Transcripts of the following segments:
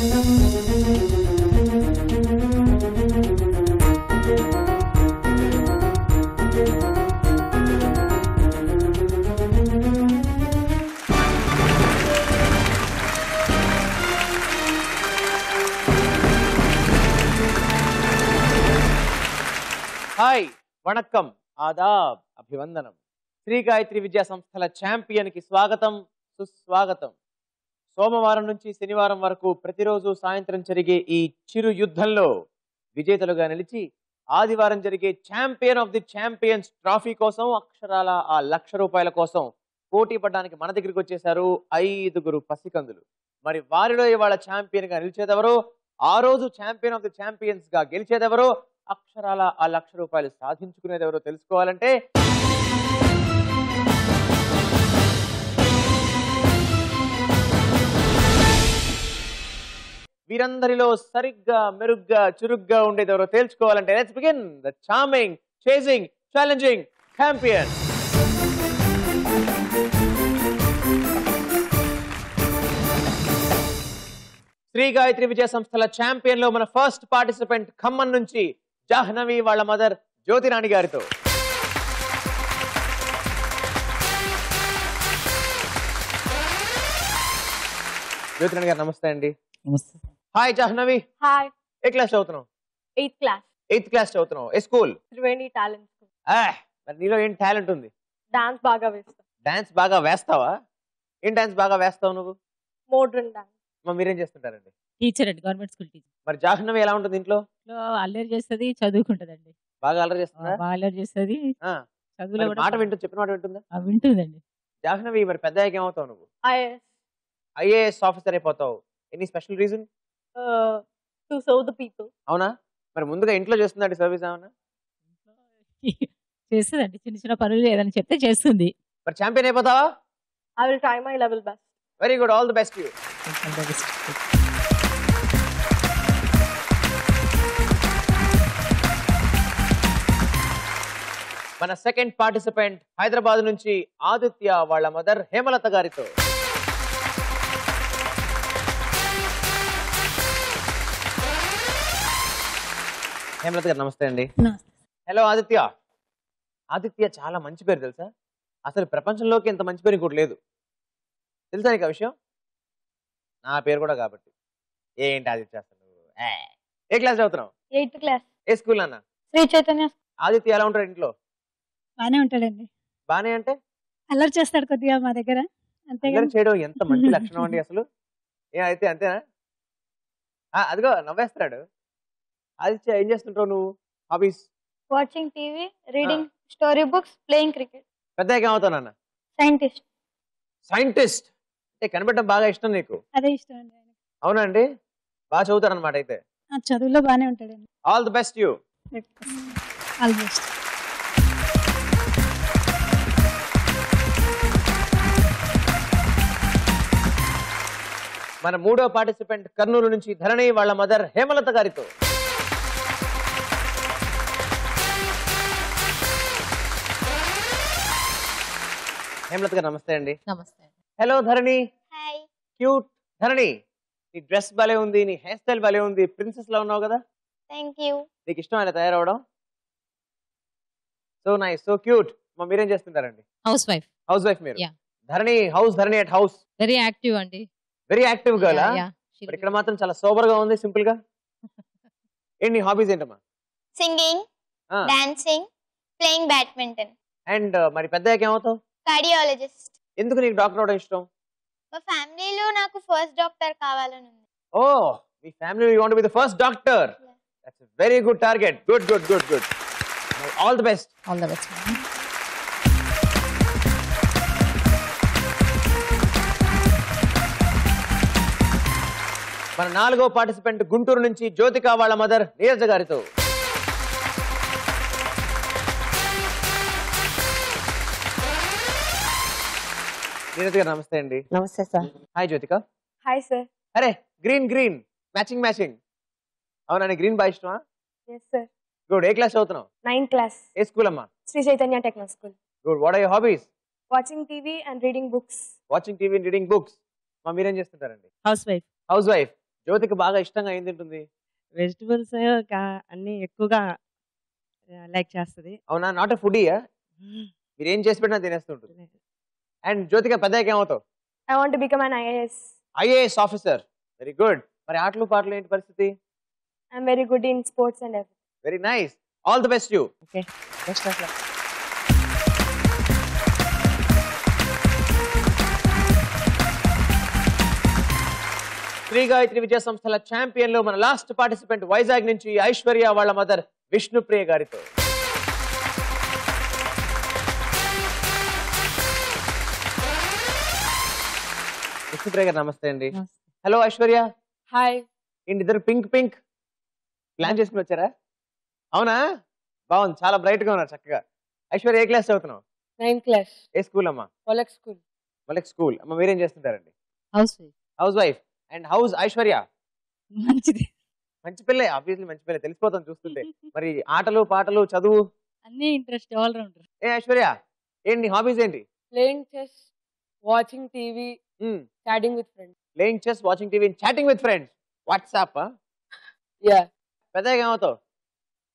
Hi vanakkam Aadab అభివందనం శ్రీ గాయత్రి విద్యా సంస్థల champion కి స్వాగతం సుస్వాగతం. సోమవారం నుంచి శనివారం వరకు ప్రతిరోజు సాయంత్రం జరిగే ఈ చిరు యుద్ధంలో విజేతలుగా నిలిచి ఆదివారం జరిగే champion of the champions trophy కోసం అక్షరాల ఆ ₹1,00,000 కోసం పోటీ పడడానికి మన దగ్గరికి వచ్చేసారు 5 పసికందులు. మరి వారిలో ఇవాళ ఛాంపియన్ గా నిలిచేదెవరో, ఆ రోజు ఛాంపియన్ ఆఫ్ ది ఛాంపియన్స్ గా గెలిచేదెవరో, అక్షరాల ఆ ₹1,00,000 సాధించుకునేది ఎవరో తెలుసుకోవాలంటే వీరందరిలో సరిగ్గా మెరుగ్గా చురుగ్గా ఉండేది ఎవరో తెలుసుకోవాలంటే let's begin the charming chasing challenging champion. Shri Gayatri Vijaya సంస్థల ఛాంపియన్ లో మన ఫస్ట్ పార్టిసిపెంట్ ఖమ్మం నుంచి జాహ్నవి వాళ్ళ మదర్ జ్యోతిరాణి గారితో. జ్యోతిరాణి గారు నమస్తే అండి. నమస్తే. హాయ్ జాహ్నవి. హాయ్. ఏ క్లాస్ చదువుతున్నావు? 8th class. 8th క్లాస్ చదువుతున్నావు. ఏ స్కూల్? Triveni talent school. మరి నీలో ఏం టాలెంట్ ఉంది? డాన్స్ బాగా వేస్తా. డాన్స్ బాగా వేస్తావా? ఏం డాన్స్ బాగా వేస్తావు నువ్వు? Modern dance. మీరేం చేస్తుంటారండి? టీచర్ అండి, గవర్నమెంట్ స్కూల్ టీచర్. మరి జాహ్నవి ఎలా ఉంటుంది ఇంట్లో? అల్లరి చేస్తుంది, చదువుకుంటదండి. బాగా అల్లరి చేస్తుందా? బాగా అల్లరి చేస్తుంది, చదువులో కూడా మాట వింటుంది, చెప్పిన మాట వింటుందా? వింటుందండి. జాహ్నవి మరి పెద్ద ఏమవుతావు నువ్వు? ఐఏఎస్ ఆఫీసర్ అయిపోతావు. Any special reason? To serve the people. అవునా? మరి ముందుగా ఇంట్లో చేస్తుందండి సర్వీస్ ఏమన్నా? చేస్తుందండి, చిన్న చిన్న పనులు ఏదైనా చెప్తే చేస్తుంది. మరి ఛాంపియన్ అయిపోతావా? I will try my level best. Very good, all the best you. మన సెకండ్ పార్టిసిపెంట్ హైదరాబాద్ నుంచి ఆదిత్య వాళ్ళ మదర్ హేమలత గారితో. హేమలత గారు నమస్తే అండి. హలో ఆదిత్య. ఆదిత్య చాలా మంచి పేరు తెలుసా? అసలు ప్రపంచంలోకి ఇంత మంచి పేరు ఇంకోటి లేదు. తెలుసా నీకు ఆ విషయం? నా పేరు కూడా కాబట్టి. ఏంటి ఆదిత్య అసలు? ఏ క్లాస్ చదువుతున్నావు? 8th class. ఏ స్కూల్ అన్న? శ్రీ చైతన్య. ఆదిత్య ఎలా ఉంటాడు ఇంట్లో? బానే ఉంటాడండి. బానే అంటే అల్లరి చేస్తాడు కొద్దిగా మా దగ్గర. అల్లరి చేయడం ఎంత మంచి లక్షణం అండి అసలు. అయితే అంతేనా? అదిగో నవ్వేస్తాడు. ఆదిత్య ఏం చేస్తుంటావు నువ్వు? Hobbies? Watching TV, reading story books, playing cricket. పెద్దగా ఏమవుతావు నాన్న? సైంటిస్ట్. సైంటిస్ట్ అంటే కనిపెట్టడం బాగా ఇష్టం నీకు? అదే ఇష్టం అండి. అవునా అండి? బాగా చదువుతారు అనమాట అయితే. చదువులో బానే ఉంటాడండి. All the best you. All the best. మన మూడో పార్టిసిపెంట్ కర్నూలు నుంచి ధరణి వాళ్ళ మదర్ హేమలత గారితో. హేమలత గారు నమస్తే అండి. నమస్తే. హలో ధరణి. హాయ్. క్యూట్ ధరణి. నీ డ్రెస్ భలే ఉంది, నీ హెయిర్ స్టైల్ భలే ఉంది, ప్రిన్సెస్ లా ఉన్నావు కదా. థాంక్యూ. నీకు ఇష్టం ఇలా తయారవడం? So nice, so cute. మీరేం చేస్తుంటారండి? House wife. హౌస్ వైఫ్ మీరు? Yeah. Dharani Dharani at house. Very active అండి. Very active girl. Yeah. ఇక్కడ మాత్రం చాలా సోబర్ గా ఉంది, సింపుల్ గా. ఏంటి హాబీస్ ఏంటమ్మా? Singing, dancing, playing badminton. And మరి పెద్దయ్యాక ఏమవుతావు? కార్డియాలజిస్ట్. ఎందుకు నీకు డాక్టర్ అవడం ఇష్టం? మా ఫ్యామిలీలో నాకు ఫస్ట్ డాక్టర్ కావాలని ఉంది. ఓ, మీ family you want to be the first doctor. That's a very good target. Good good good good. All the best. All the best. మన నాలుగో పార్టిసిపెంట్ గుంటూరు నుంచి జ్యోతిక వాళ్ళ మదర్ నీరజ గారితో. నీరజ గారు నమస్తే అండి. నమస్తే sir. Hi Jyothika. Hi sir. అరే గ్రీన్ గ్రీన్ మ్యాచింగ్ మ్యాచింగ్. అవునా, నీకు గ్రీన్ బాగా ఇష్టమా? Yes sir. గుడ్. ఏ క్లాస్ చదువుతున్నావు? 9th class. ఏ స్కూల్ అమ్మా? Sri Chaitanya techno school. Good. What are your hobbies? Watching TV and reading books. Watching TV and reading books. మీరేం చేస్తుంటారండి? House wife. House wife. జ్యోతికి బాగా ఇష్టంగా ఏం తింటుంది? వెజిటబుల్స్ అన్ని ఎక్కువగా లైక్ చేస్తుంది. అవునా? నాట్ ఎ ఫుడీయా? మీరు ఏం చేసి పెట్టినా తినేస్తుంటుంది. అండ్ జ్యోతిక పెద్దగా ఏమవుతావు? I want to become an IAS. IAS officer. Very good. మరి ఆటలు పాటలు ఏంటి పరిస్థితి? I'm very good in sports and everything. Very nice. All the best you. Okay, best of luck. Shri Gayatri Vidya సంస్థల ఛాంపియన్ లో మన లాస్ట్ పార్టిసిపెంట్ వైజాగ్ నుంచి ఐశ్వర్య వాళ్ళ మదర్ విష్ణుప్రియ గారితో. విష్ణుప్రియ గారు నమస్తే అండి. హలో ఐశ్వర్య. హాయ్. ఏంటి ఇద్దరు పింక్ పింక్ ప్లాన్ చేసుకుని వచ్చారా? అవునా? బాగుంది, చాలా బ్రైట్ గా ఉన్నారు చక్కగా. ఐశ్వర్య ఏ క్లాస్ చదువుతున్నావు? 9th class. ఏ స్కూల్ అమ్మా? పొలక్ స్కూల్. మలక్ స్కూల్. అమ్మ మీరేం చేస్తుంటారండి? House wife. House wife. And house Aishwarya? మంచిది. మంచి పిల్లే, ఆబ్వియస్లీ మంచి పిల్లే, తెలిసిపోతాం చూస్తుంటే. మరి ఆటలు పాటలు చదువు అన్ని ఇంట్రెస్ట్, ఆల్ రౌండర్. ఏ ఐశ్వర్య ఏంటి హాబీస్ ఏంటి? Playing chess, watching TV, chatting with friends. Playing chess, watching TV, chatting with friends. WhatsApp? Yeah. పెద్దగా ఏమవుతావు?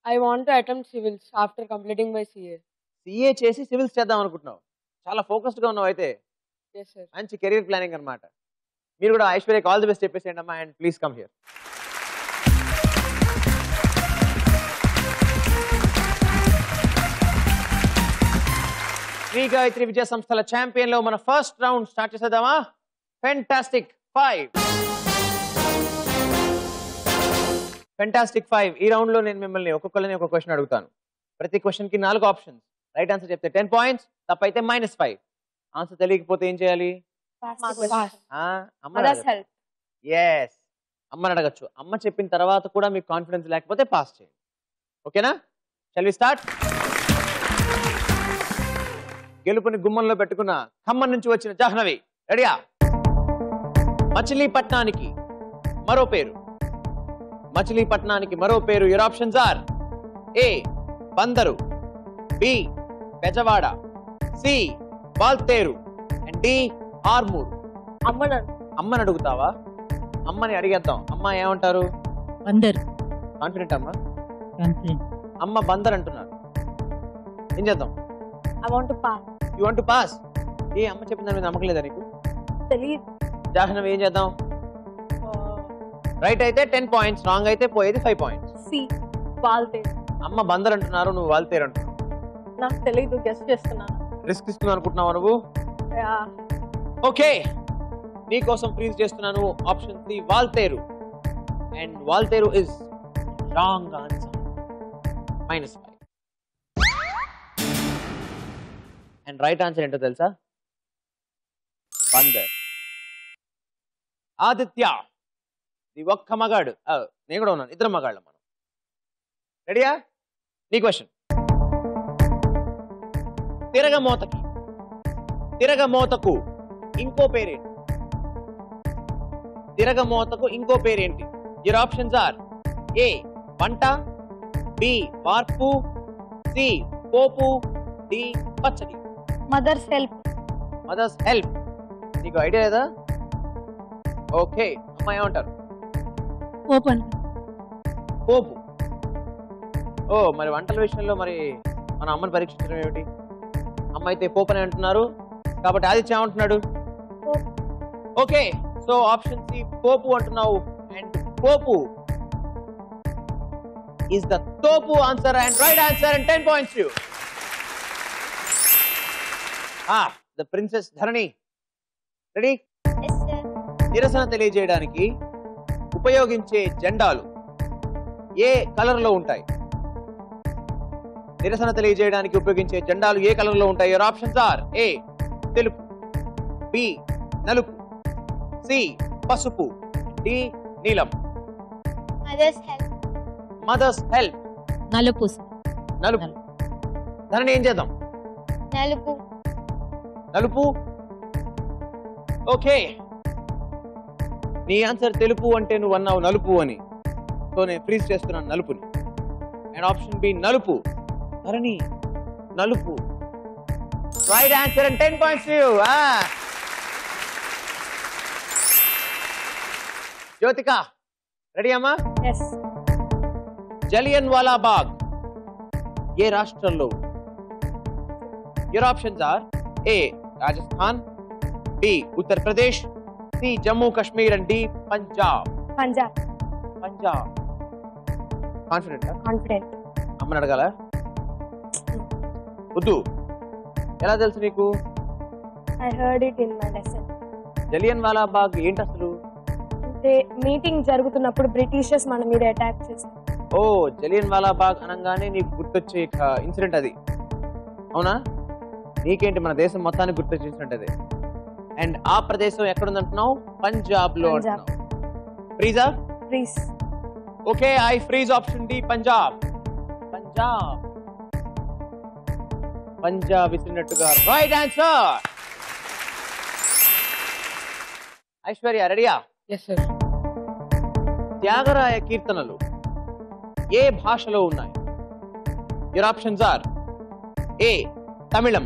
I want to attempt civils after completing my CA. CA చేసి సివిల్స్ చేద్దాం అనుకుంటున్నావు. చాలా focused గా ఉన్నావు అయితే. Yes sir. మంచి కెరీర్ ప్లానింగ్ అన్నమాట. మీరు కూడా ఐశ్వర్యకి ఆల్ ది బెస్ట్ చెప్పేసేయండి అమ్మా. And please come here. Sri Gayatri Vidya సంస్థల ఛాంపియన్ లో మన ఫస్ట్ రౌండ్ స్టార్ట్ చేసేద్దామా? ఫెంటాస్టిక్ 5. ఫెంటాస్టిక్ 5. ఈ రౌండ్ లో నేను మిమ్మల్ని ఒక్కొక్కరిని ఒక క్వశ్చన్ అడుగుతాను. ప్రతి క్వశ్చన్ కి 4 ఆప్షన్స్. రైట్ ఆన్సర్ చెప్తే 10 పాయింట్స్, తప్పైతే -5. ఆన్సర్ తెలియకపోతే ఏం చేయాలి? ఎస్, అమ్మని అడగచ్చు. అమ్మ చెప్పిన తర్వాత కూడా మీకు కాన్ఫిడెన్స్ లేకపోతే పాస్ చేయండి. ఓకేనా? Shall we start? గెలుపుని గుమ్మంలో పెట్టుకున్న ఖమ్మం నుంచి వచ్చిన జాహ్నవి రెడీయా? మచిలీపట్నానికి మరో పేరు. మచిలీపట్నానికి మరో పేరు. Your options are: A Bandar, B Bezawada, C Waltair, and D Armoor. అమ్మని అడుగుతావా? అమ్మని అడిగేద్దాం. అమ్మ ఏమంటారు? బందరు. కాన్ఫిడెంట్ అమ్మా? కాన్ఫిడెంట్. అమ్మ బందర్ అంటున్నారు. ఏం చేద్దాం? I want to pass. You want to pass? ఏ అమ్మ చెప్పిన దాని మీద నమ్మకం లేదా నీకు? తెలియదు. జాహ్నవి ఏం చేద్దాం? రైట్ అయితే 10 పాయింట్స్, రాంగ్ అయితే పోయేది 5 పాయింట్స్. సి వాల్తేరు. అమ్మ బందర్ అంటున్నారు, నువ్వు వాల్తేరు అంటున్నావు. నాకు తెలియదు, గెస్ట్ చేస్తున్నాను. రిస్క్ ఇస్తున్నావు అనుకుంటున్నావు నువ్వు? ఓకే, నీకోసం ప్లీజ్ చేస్తున్నాను option C Waltair. And Waltair is wrong answer. -5. And right answer ఏంటో తెలుసా? బందర్. ఆదిత్య ది ఒక్క మగాడు. నేను కూడా ఉన్నాను, ఇద్దరు మగాళ్ళం మనం. రెడీయా? నీ క్వశ్చన్. తిరగమోతకు ఇంకో పేరేంటి? తిరగమోతకు ఇంకో పేరేంటి? యువర్ ఆప్షన్స్ ఆర్: ఏ వంట, బి వార్పు, సి పోపు, డి పచ్చడి. Mother's help. Mother's help. నీకు ఐడియా లేదా? ఓకే, అమ్మ ఏమంటారు? ఓపెన్. పోపు. ఓ, మరి వంటల విషయంలో మరి మన అమ్మని పరీక్షించడం ఏమిటి? అమ్మ అయితే పోపు అని అంటున్నారు, కాబట్టి ఆదిత్య ఏమంటున్నాడు? ఓకే, సో ఆప్షన్ సి పోపు అంటున్నావు. అండ్ పోపు ఈస్ ద తోపు answer and right answer and 10 points you. The princess Dharani ready? Yes, sir. నిరసన తెలియజేయడానికి ఉపయోగించే జెండాలు ఏ కలర్ లో ఉంటాయి? నిరసన తెలియజేయడానికి ఉపయోగించే జెండాలు ఏ కలర్ లో ఉంటాయి? యువర్ ఆప్షన్స్ ఆర్: ఏ తెలుపు, బి నలుపు, సి పసుపు, డి నీలం. Mother's help. Mothers help. నలుపు. నలుపు. ధరణి ఏం చేద్దాం? నలుపు. నలుపు. ఓకే, నీ ఆన్సర్ తెలుపు అంటే నువ్వు అన్నావు నలుపు అని, సో నేను ఫ్రీజ్ చేస్తున్నాను నలుపుని. అండ్ ఆప్షన్ బి నలుపు. ధరణి నలుపు. Right answer and 10 points you. Jyothika ready అమ్మా? ఎస్. జలియన్ వాలా బాగ్ ఏ రాష్ట్రంలో? Your options are A Rajasthan, B Uttar Pradesh, C Jammu Kashmir and D Punjab. Punjab. Punjab confident? Confident. అమ్మని అడగాల? వద్దు. ఎలా తెలుసు నీకు? I heard it in my lesson. Jallianwala Bagh ఏంటి అసలు? అంటే మీటింగ్ జరుగుతున్నప్పుడు బ్రిటిషర్స్ మన మీద అటాక్ చేశారు. ఓ, జలియన్ వాలా బాగ్ అనగానే నీకు గుర్తొచ్చే ఇన్సిడెంట్ అది, అవునా? నీకేంటి మన దేశం మొత్తానికి గుర్తొచ్చే ఇన్సిడెంట్ అది. అండ్ ఆ ప్రదేశం ఎక్కడుందంటున్నావు? పంజాబ్ లో పంజాబ్. అంటున్నావు. ఫ్రీజా? Please. Okay, I freeze option D Punjab. Punjab. Punjab ఇచ్చినట్టుగా రైట్ ఆన్సర్. ఐశ్వర్య రెడీయా? Yes sir. త్యాగరాయ కీర్తనలు ఏ భాషలో ఉన్నాయి? యువర్ ఆప్షన్స్ ఆర్ ఏ తమిళం,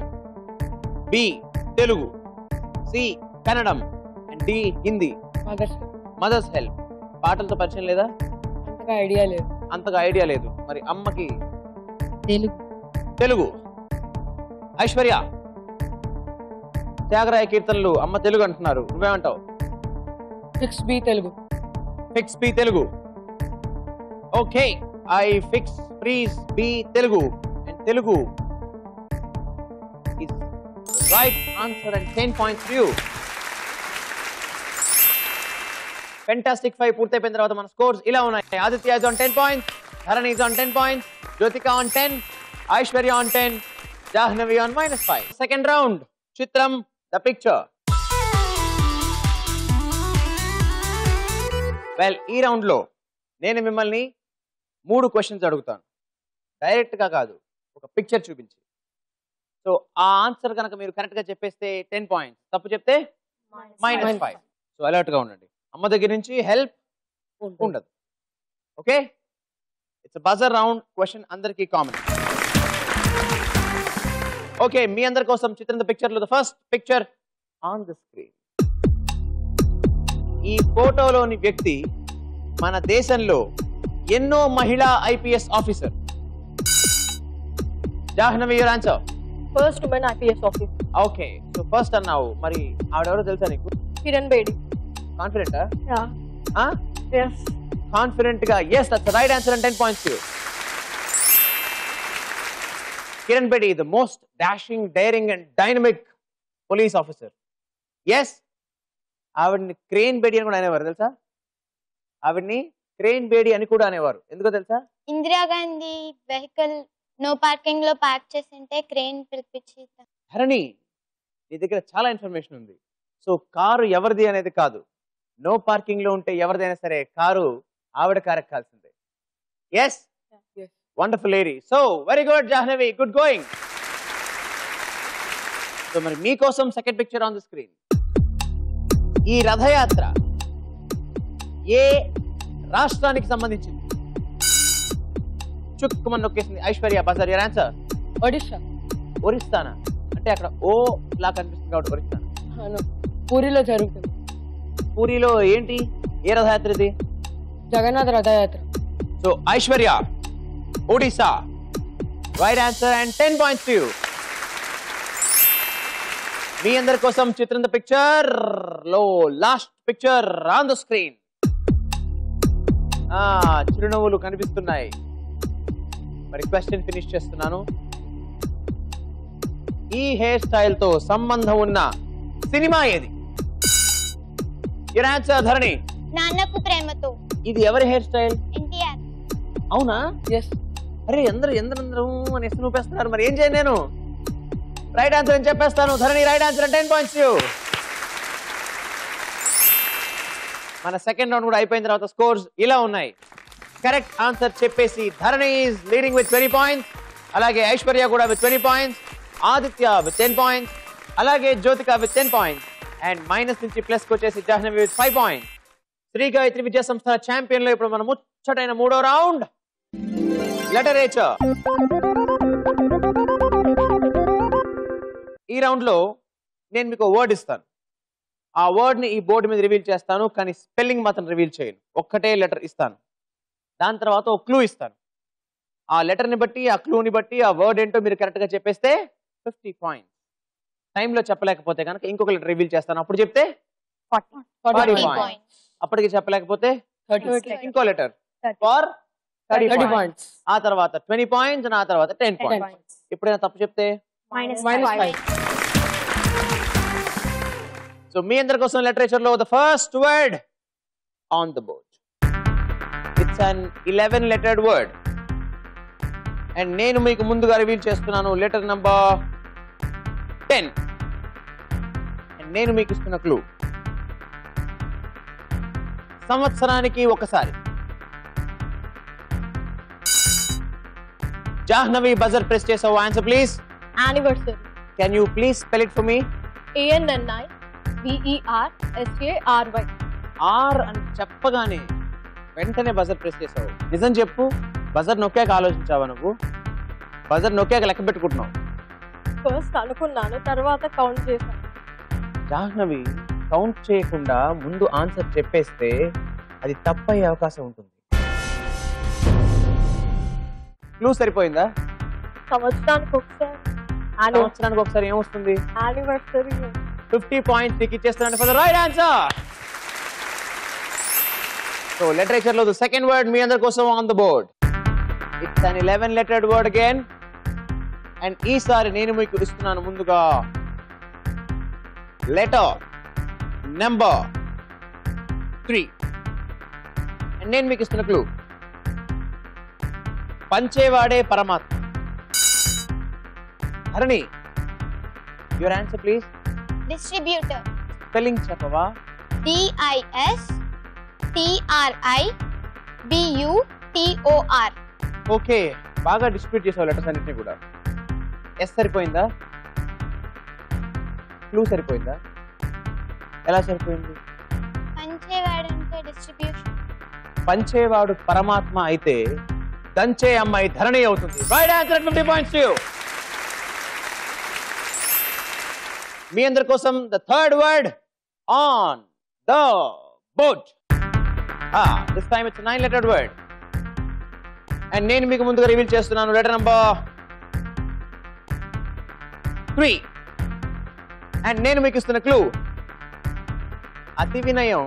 బి తెలుగు, సి కన్నడం and D Hindi. Mothers help. పాటలతో పరిచయం లేదా? అంతగా ఐడియా లేదు. అంతగా ఐడియా లేదు. మరి అమ్మకి తెలుగు. తెలుగు. ఐశ్వర్య, త్యాగరాయ కీర్తనలు అమ్మ తెలుగు అంటున్నారు, నువ్వేమంటావు? Fix B Telugu. Fix B Telugu. Okay, I fix freeze B Telugu and Telugu is the right answer and 10 points for you. Fantastic 5 పూర్తయిపోయిన తర్వాత మన స్కోర్స్ ఇలా ఉన్నాయి. Aditya is on 10 points, Dharani is on 10 points, Jyotika on 10, Aishwarya on 10, Jahnavi on -5. Second round, Chitram the picture. Well, ఈ round లో నేను మిమ్మల్ని 3 questions అడుగుతాను. Direct గా కాదు, ఒక పిక్చర్ చూపించి. సో ఆ ఆన్సర్ కనుక మీరు కరెక్ట్ గా చెప్పేస్తే 10 పాయింట్స్, తప్పు చెప్తే -5. సో అలర్ట్ గా ఉండండి. అమ్మ దగ్గర నుంచి హెల్ప్ ఉండదు. Okay, it's buzzer round. Question అందరికీ కామన్. ఓకే, మీ అందరి కోసం చిత్రం ద పిక్చర్ లో the first picture on the screen. ఈ ఫోటోలోని వ్యక్తి మన దేశంలో ఎన్నో మహిళా IPS officer? Jahnavi, your answer. First women IPS officer. Okay, so first అన్నావు, మరి ఆవిడెవరో తెలుసా నీకు? కిరణ్ బేడి. కాన్ఫిడెంటా? Yes. కాన్ఫిడెంట్ గా yes, that's the right answer and 10 points to you. Kiran Bedi, the most dashing, daring and dynamic police officer. Yes, ఆవిడ్ని crane Bedi అని కూడా అనేవారు తెలుసా? ఆవిడ్ని క్రేన్ బేడి అని కూడా అనేవారు. ఎందుకో తెలుసా? ఇందిరాగాంధీ వెహికల్ నో పార్కింగ్ లో పార్క్ చేసింటే క్రేన్ పిలిపించి. ధరణి, నీ దగ్గర చాలా ఇన్ఫర్మేషన్ ఉంది. సో కారు ఎవరిది అనేది కాదు, నో పార్కింగ్ లో ఉంటే ఎవరిదైనా సరే కారు ఆవిడ కారు ఎక్కాల్సిందే. Yes, wonderful lady. So very good Jahnavi, good going. So మరి మీకోసం second picture on the screen. ఈ రథయాత్ర ఏ రాష్ట్రానికి సంబంధించింది? చుక్కుమని నొక్కేసింది Aishwarya. Buzzer, your answer. Odisha. ఒరిస్తానా అంటే అక్కడ ఓ లా కనిపిస్తుంది కాబట్టి ఒరిస్తానా. పూరిలో జరుగుతుంది. పూరిలో ఏంటి, ఏ రథయాత్ర ఇది? Jagannath Rath Yatra. So Aishwarya, Odisha, right answer and 10 points to you. మీ అందరి కోసం చిత్రం ద పిక్చర్ లో last picture on the screen. చిరునవ్వులు కనిపిస్తున్నాయి. మరి క్వశ్చన్ ఫినిష్ చేస్తున్నాను. ఈ హెయిర్ స్టైల్ తో సంబంధం ఉన్న సినిమా ఏది? యువర్ ఆన్సర్ ధరణి. నాన్నకు ప్రేమతో. ఇది ఎవరి హెయిర్ స్టైల్? ఎన్టీఆర్. అవునా? ఎస్. అరే అందరూ అని ఎస్ చూపేస్తున్నారు, మరి ఏం చేయను నేను? రైట్ ఆన్సర్ అని చెప్పేస్తాను. Dharani right answer 10 points to you. మన సెకండ్ రౌండ్ కూడా అయిపోయిన తర్వాత స్కోర్స్ ఇలా ఉన్నాయి. కరెక్ట్ ఆన్సర్ చెప్పేసి Dharani is leading with 20 points, అలాగే ఐశ్వర్య కూడా with 20 points, Aditya with 10 points, అలాగే Jyothika with 10 points, and minus నుంచి ప్లస్ కి వచ్చేసి Jahnavi with 5 points. Shri Gayatri Vidya Samstha champion లో ఇప్పుడు మనం ముచ్చటైన 3వ రౌండ్ లిటరేచర్. ఈ రౌండ్ లో నేను మీకు వర్డ్ ఇస్తాను. ఆ వర్డ్ ని ఈ బోర్డు మీద రివీల్ చేస్తాను, కానీ స్పెల్లింగ్ మాత్రం రివీల్ చేయను. ఒక్కటే లెటర్ ఇస్తాను, దాని తర్వాత ఒక క్లూ ఇస్తాను. ఆ లెటర్ ని బట్టి, ఆ క్లూని బట్టి, ఆ వర్డ్ ఏంటో మీరు కరెక్ట్ గా చెప్పేస్తే 50 పాయింట్స్. టైంలో చెప్పలేకపోతే కనుక ఇంకొక లెటర్ రివీల్ చేస్తాను, అప్పుడు చెప్తే 40 పాయింట్స్. అప్పటికి చెప్పలేకపోతే 30. ఇంకో లెటర్ ఫర్ 30 30 పాయింట్స్. points. ఆ తర్వాత 20 పాయింట్స్, ఆ తర్వాత 10 పాయింట్స్. ఎప్పుడైనా తప్పు చెప్తే -5. సో మీ అందరి కోసం లిటరేచర్ లో the first word on the board. It's an 11 lettered word. And నేను మీకు ముందుగా రివీల్ చేస్తున్నాను లెటర్ నంబర్ 10. అండ్ నేను మీకు ఇస్తున్న క్లూ, సంవత్సరానికి ఒకసారి. జాహ్నవి బజర్ ప్రెస్ చేసావు. Answer please. Anniversary. Can you please spell it for me? ANNIVERSARY. R అని చెప్పగానే వెంటనే బజర్ ప్రెస్ చేసావు. నిజం చెప్పు, బజర్ నొక్కాక ఆలోచించావా నువ్వు? బజర్ నొక్కాక లెక్క పెట్టుకుంటున్నావు. ఫస్ట్ అనుకున్నాను, తర్వాత కౌంట్ చేశాను. జాహ్నవి కౌంట్ చేయకుండా ముందు ఆన్సర్ చెప్పేస్తే అది తప్పయ్యే అవకాశం ఉంటుంది. క్లూ సరిపోయిందా? సంవత్సరానికి ఒకసారి సంవత్సరానికి ఒకసారి ఏమొస్తుంది? యానివర్సరీ. 50 పాయింట్స్ నీకు ఇచ్చేస్తున్నాను for the right answer. So literature లో ద సెకండ్ వర్డ్ మీ అందరి కోసం on the board. It's an 11 lettered word again. And ఈసారి నేను మీకు ఇస్తున్నాను ముందుగా లెటర్ నెంబర్ 3. అండ్ నేను మీకు ఇస్తున్న క్లూ, పంచేవాడే పరమాత్మ. Harini, your answer please. Distributor. Spelling చెప్పవా? DISTRIBUTOR. ఓకే, బాగా డిస్ప్యూట్ చేసావు లెటర్స్ అన్నింటినీ కూడా. ఎస్ సరిపోయిందా? క్లూ సరిపోయిందా? ఎలా సరిపోయింది? పంచేవాడంటే డిస్ట్రిబ్యూషన్. పంచేవాడు పరమాత్మ అయితే దంచే అమ్మాయి ధరణి అవుతుంది. Right answer. 50 points to you. మీ అందరి కోసం the third word on the board. This time it's 9 lettered word. And నేను మీకు ముందుగా రివీల్ చేస్తున్నాను లెటర్ నంబర్ 3. అండ్ నేను మీకు ఇస్తున్న క్లూ, అతి వినయం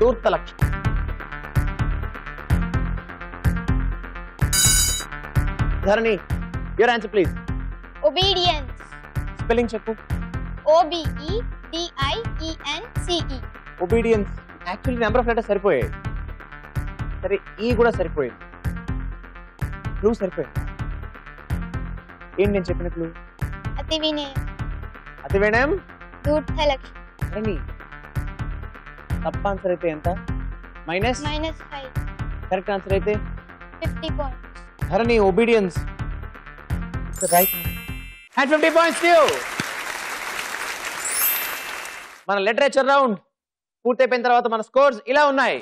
దూర్త లక్ష్యం. Dharani, your answer please. Obedience. Spelling చెప్పు. OBEDIENCE. Obedience. Actually number of letters సరిపోయాయి. సరే, ఈ కూడా సరిపోయింది. క్లూ సరిపోయింది. ఏంటి నేను చెప్పిన క్లూ? అతి వినయం. అతి వినయం దూర్త లక్ష్యం. ధరణి, తప్ప ఆన్సర్ అయితే ఎంత? మైనస్. -5. కరెక్ట్ ఆన్సర్ అయితే 50 points. Dharani, obedience right. And 50 points to you. మన లిటరేచర్ రౌండ్ పూర్తయిపోయిన తర్వాత మన స్కోర్స్ ఇలా ఉన్నాయి.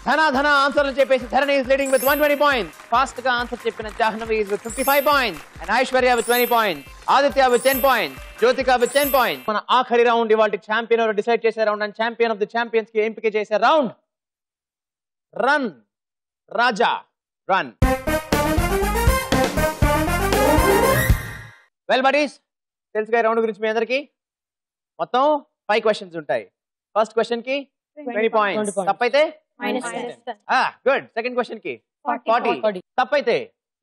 ధన ఆన్సర్లు చెప్పేసి ధరణి is leading with 120 points. Fast గా ఆన్సర్ చెప్పిన Jahnavi is with 55 points. And Aishwarya with 20 points. Aditya with 10 points. Jyothika with 10 points. మన ఆఖరి రౌండ్ ఇవాళ ఛాంపియన్ ఎవరో డిసైడ్ చేసే round. And champion of the champions కి ఎంపిక చేసే round run Raja run. Well buddies, తెలుసుగా ఈ రౌండ్ గురించి మీ అందరికి. మొత్తం 5 క్వశ్చన్స్ ఉంటాయి. ఫస్ట్ క్వశ్చన్ కి 20 పాయింట్స్. తప్పైతే గుడ్. సెకండ్ క్వశ్చన్ కి 40. తప్పైతే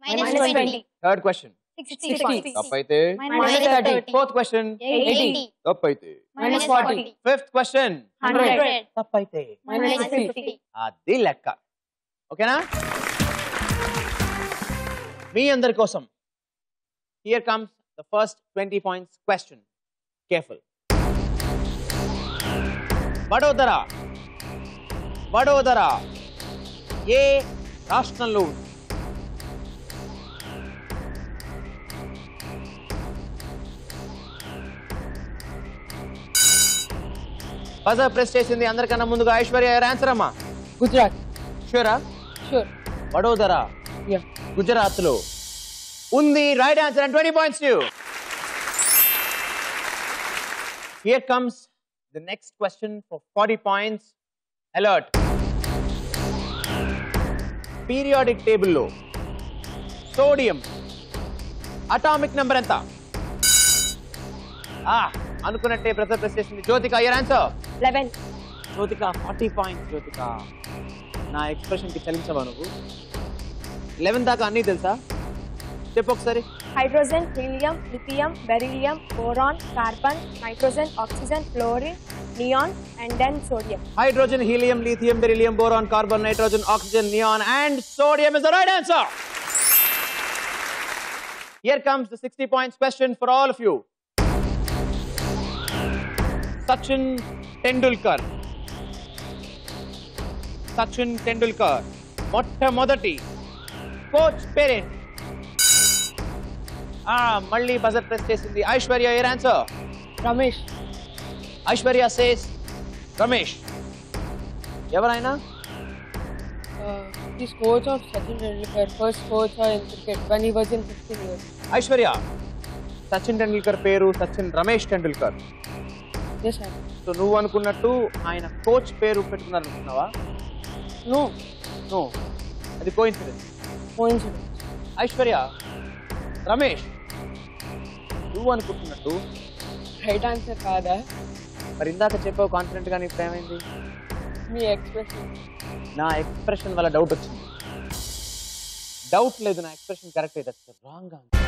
-20. Third question 60. తప్పైతే -30. Fourth question 80. తప్పైతే -40. Fifth question 100. తప్పైతే -50. అది లెక్క. ఓకేనా? మీ అందరి కోసం here comes the first 20 points question. Careful. Vadodara ఏ రాష్ట్రంలో ఉంది? బజర్ ప్రెస్ చేసింది అందరికన్నా ముందుగా ఐశ్వర్య. ఆన్సర్ అమ్మా. గుజరాత్. షూరా? షూర్. వడోదర గుజరాత్ లో ఉంది. Right answer. And 20 points to you. Here comes The next question for 40 points. Alert. Periodic table lo sodium atomic number enta? అనుకున్నట్టే బ్రదర్ ప్రెస్ చేసింది. Jyothika, your answer? 11. Jyothika 40 points. Jyothika, నా ఎక్స్ప్రెషన్ కి చలించవా నువ్వు? 11 దాకా అన్నీ తెలుసా? చెప్పు ఒకసారి. Hydrogen, helium, lithium, beryllium, boron, carbon, nitrogen, oxygen, fluorine, neon and then sodium. Hydrogen, helium, lithium, beryllium, boron, carbon, nitrogen, oxygen, neon and sodium is the right answer. Here comes the 60 points question for all of you. Sachin Tendulkar. Sachin Tendulkar. మొట్టమొదటి coach parent. మళ్ళీ buzzer press చేసింది. Aishwarya, your answer? Ramesh. Aishwarya says Ramesh. ఎవరైనా? He's coach of Sachin Tendulkar, first coach in cricket when he was in 15 years. Aishwarya, Sachin Tendulkar పేరు Sachin Ramesh Tendulkar. Yes, sir. So నువ్వు అనుకున్నట్టు ఆయన coach పేరు పెట్టుకున్నారు అనుకున్నావా? No. నో, అది కోఇన్సిడెన్స్. Coincidence. ఐశ్వర్య, రమేష్ నువ్వు అనుకుంటున్నట్టు Right answer కాదా? మరి ఇందాక చెప్పావు కాన్ఫిడెంట్ గా, నీకు ఏమైంది? మీ ఎక్స్ప్రెషన్. నా ఎక్స్ప్రెషన్ వల్ల డౌట్ వచ్చింది. డౌట్ లేదు, నా ఎక్స్ప్రెషన్ కరెక్ట్ అయితే wrong answer.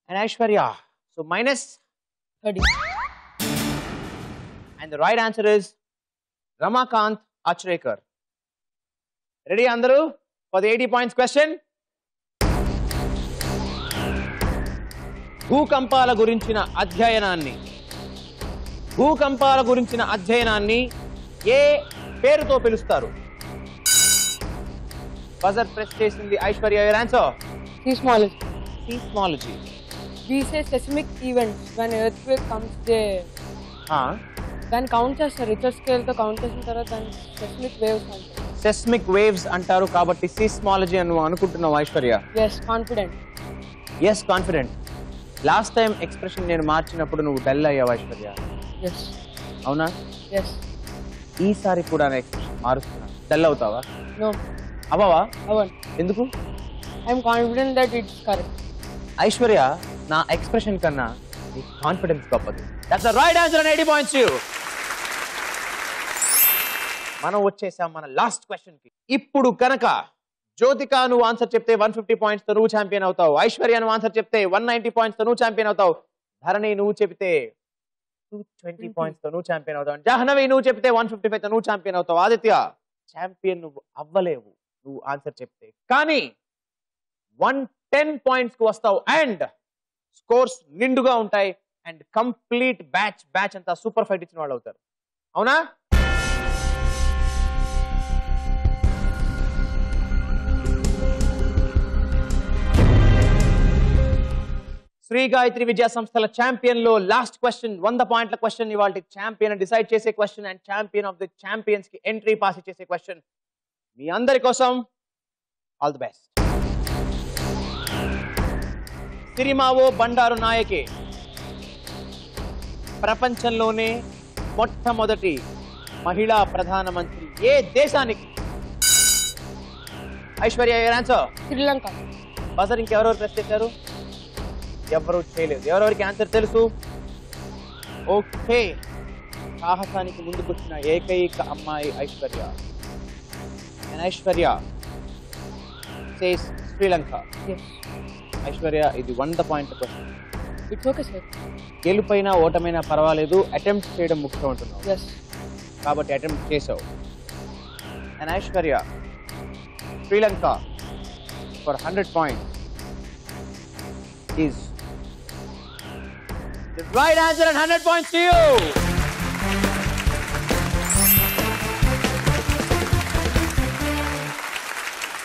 And Aishwarya, so minus 30. and the right answer is Ramakant Achrekar. Ready అందరూ for the 80 points question? భూకంపాల గురించిన అధ్యయనాన్ని ఏ పేరుతో పిలుస్తారు? బజర్ ప్రెస్ చేసింది Aishwarya. your answer? Seismology. Seismology. We say seismic events when earthquake comes there. దాన్ని count చేస్తారు, Richter scale తో count చేసిన తర్వాత దాన్ని సెస్మిక్ వేవ్స్ అంటారు. సెస్మిక్ వేవ్స్ అంటారు, కాబట్టి సీస్మాలజీ అని అనుకుంటున్నావు Aishwarya? Yes, confident. Yes, confident. Last time expression నేను మార్చినప్పుడు నువ్వు డల్ అయ్యావు ఐశ్వర్య. ఎస్. అవునా? ఎస్. ఈసారి కూడా నా ఎక్స్ప్రెషన్ మారుస్తున్నా. డల్ అవుతావా? నో. అవ్వవా? అవన్. ఎందుకు? I'm confident that it's correct. Aishwarya, నా ఎక్స్ప్రెషన్ కన్నా నీ కాన్ఫిడెన్స్ గొప్పది. That's the right answer and 80 points to you. మనం వచ్చేసాం మన లాస్ట్ క్వశ్చన్ కి. ఇప్పుడు కనుక జ్యోతిక నువ్వు ఆన్సర్ చెప్తే 150 points తో నువ్వు ఛాంపియన్ అవుతావు. ఐశ్వర్య నువ్వు ఆన్సర్ చెప్తే 190 points తో నువ్వు ఛాంపియన్ అవుతావు. ధరణి నువ్వు చెప్తే 220 points తో నువ్వు ఛాంపియన్ అవుతావు. జాహ్నవి నువ్వు చెప్తే 155 తో నువ్వు ఛాంపియన్ అవుతావు. ఆదిత్య, ఛాంపియన్ నువ్వు అవ్వలేవు నువ్వు ఆన్సర్ చెప్తే, కానీ 110 points కు వస్తావు అండ్ స్కోర్స్ నిండుగా ఉంటాయి అండ్ కంప్లీట్ బ్యాచ్ అంతా సూపర్ ఫైట్ ఇచ్చిన వాళ్ళు అవుతారు. అవునా? శ్రీ గాయత్రి విద్యా సంస్థల ఛాంపియన్ లో లాస్ట్ క్వశ్చన్, 100 పాయింట్ల క్వశ్చన్. ఇవాళ ఛాంపియన్ డిసైడ్ చేసే question and champion of the champions కి ఎంట్రీ పాస్ చేసే క్వశ్చన్. మీ అందరి కోసం all the best. Sirimavo Bandaranaike ప్రపంచంలోనే మొట్టమొదటి మహిళా ప్రధానమంత్రి ఏ దేశానికి? Aishwarya, your answer? Sri Lanka. Buzzer ఇంకెవరెవరు ప్రెస్ చేశారు? ఎవరు చేయలేదు. ఎవరెవరికి ఆన్సర్ తెలుసు? ఓకే, సాహసానికి ముందుకొచ్చిన ఏకైక అమ్మాయి ఐశ్వర్య. ఐశ్వర్య సేస్ శ్రీలంక. ఐశ్వర్య, ఇది 100 పాయింట్ల క్వశ్చన్. It's okay sir. గెలుపైనా ఓటమైనా పర్వాలేదు, అటెంప్ట్ చేయడం ముఖ్యం అంటున్నావు. ఎస్. కాబట్టి అటెంప్ట్ చేసావు. And Aishwarya, Sri Lanka for 100 points is the right answer and 100 points to you.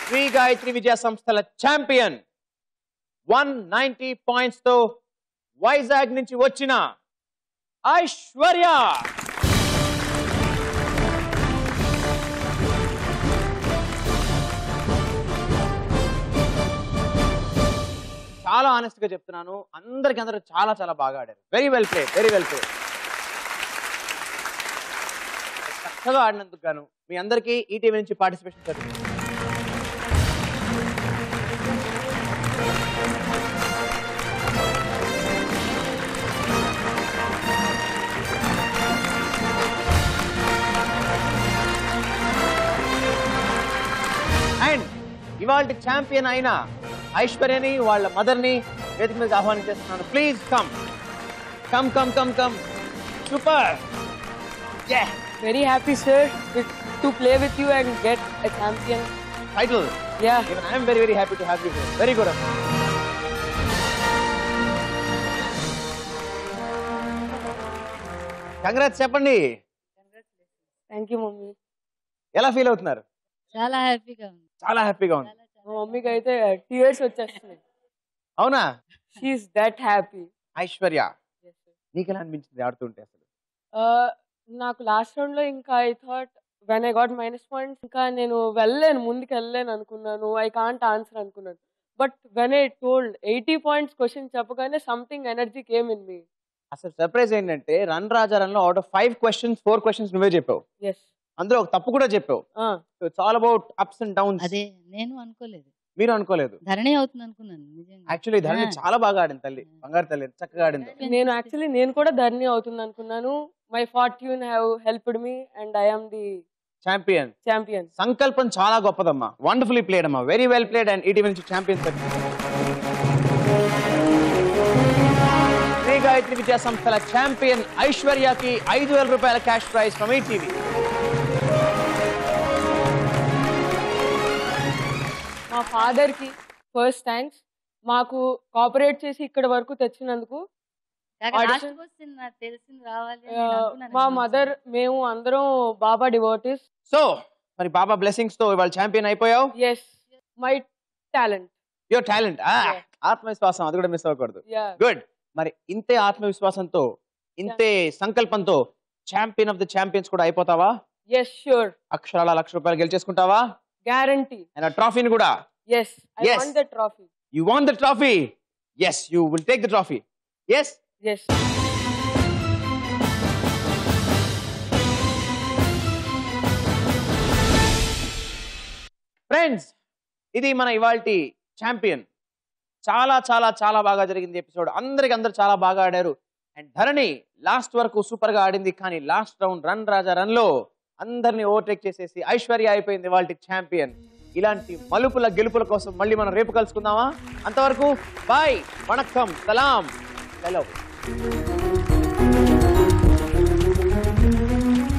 Shri Gayatri Vidya సంస్థల ఛాంపియన్ 190 points తో వైజాగ్ నుంచి వచ్చిన ఐశ్వర్య. చాలా ఆనెస్ట్ గా చెప్తున్నాను, అందరూ చాలా బాగా ఆడారు. Very well played. చక్కగా ఆడినందుకు గాను మీ అందరికీ ఈ టీవీ నుంచి పార్టిసిపేషన్ జరుగుతుంది. అండ్ ఇవాళ ఛాంపియన్ అయిన ఐశ్వర్యని వాళ్ళ మదర్ని వేదిక మీద ఆహ్వానించేస్తున్నాను. Please come come come come come. Super. Very happy, sir, to play with you and get a champion title. Yeah. Even I am very, very happy to have you here. Very good. Congrats చెప్పండి. Thank you, mummy. ఎలా feel అవుతున్నారు? చాలా హ్యాపీగా ఉంది. చాలా హ్యాపీగా ఉంది. మా మమ్మీకి అయితే టీయర్స్ వచ్చేస్తున్నాయి. అవునా? She is that happy. Aishwarya, నీకు ఎలా అనిపించింది ఆడుతుంటే అసలు? నాకు లాస్ట్ రౌండ్ లో ఇంకా I thought when I got -points ఇంకా నేను ముందుకు వెళ్ళలేను అనుకున్నాను. ఐ కాంట్ ఆన్సర్ అనుకున్నాను. But when I told 80 points question చెప్పగానే something energy came in me. అసలు సర్ప్రైజ్ ఏంటంటే రన్ రాజా రన్ లో అవుట్ ఆఫ్ 5 questions 4 questions నువ్వే చెప్పావు. ఎస్. అందులో ఒక తప్పు కూడా చెప్పావు. So it's all about ups and downs. అదే నేను అనుకోలేదు. మీరు అనుకోలేదు? ధరణి అవుతుంది అనుకున్నాను నిజంగా. యాక్చువల్లీ ధరణి చాలా బాగా ఆడింది తల్లి, బంగారు తల్లి, చక్కగా ఆడింది. నేను కూడా ధర్ని అవుతుంది అనుకున్నాను. My fortune have helped me and I am the champion. సంకల్పం చాలా గొప్పదమ్మా. వండర్ఫుల్లీ ప్లేడ్ అమ్మా. Very well played. And ETV నుంచి ఛాంపియన్ శ్రీ గాయత్రి విద్యా సంస్థల ఛాంపియన్ ఐశ్వర్యకి 5,000 రూపాయల క్యాష్ ప్రైజ్ ఫ్రమ్ ఈటీవీ. మా ఫాదర్ కి ఫస్ట్ థ్యాంక్స్. మాకు కోఆపరేట్ చేసి ఇక్కడ వరకు తెచ్చినందుకు. మా మదర్, మేము అందరం బాబా డివోటీస్. సో మరి బాబా బ్లెస్సింగ్స్ తో ఇవాళ ఛాంపియన్ అయిపోయావు. Yes, my talent. Your talent. ఆత్మవిశ్వాసం అది కూడా మిస్ అవ్వకూడదు. గుడ్. మరి ఇంతే ఆత్మవిశ్వాసంతో, ఇంతే సంకల్పంతో ఛాంపియన్ ఆఫ్ ద ఛాంపియన్స్ కూడా అయిపోతావా? Yes, sure. అక్షరాల 1,00,000 రూపాయలు గెలిచేసుకుంటావా? గ్యారంటీ. అండ్ ఆ ట్రాఫీని కూడా? Yes, I want the trophy. You want the trophy? Yes, you will take the trophy. Yes? Yes. Friends, ఇది మన ఇవాల్టి ఛాంపియన్. చాలా చాలా చాలా బాగా జరిగింది ఎపిసోడ్. అందరూ చాలా బాగా ఆడారు. అండ్ ధరణి లాస్ట్ వరకు సూపర్ గా ఆడింది. కానీ last round run Raja run లో అందరినీ ఓవర్టేక్ చేసేసి ఐశ్వర్య అయిపోయింది ఇవాల్టి ఛాంపియన్. ఇలాంటి మలుపుల గెలుపుల కోసం మళ్ళీ మనం రేపు కలుసుకుందామా? అంతవరకు బాయ్, వణక్కం, సలాం, సెలవు.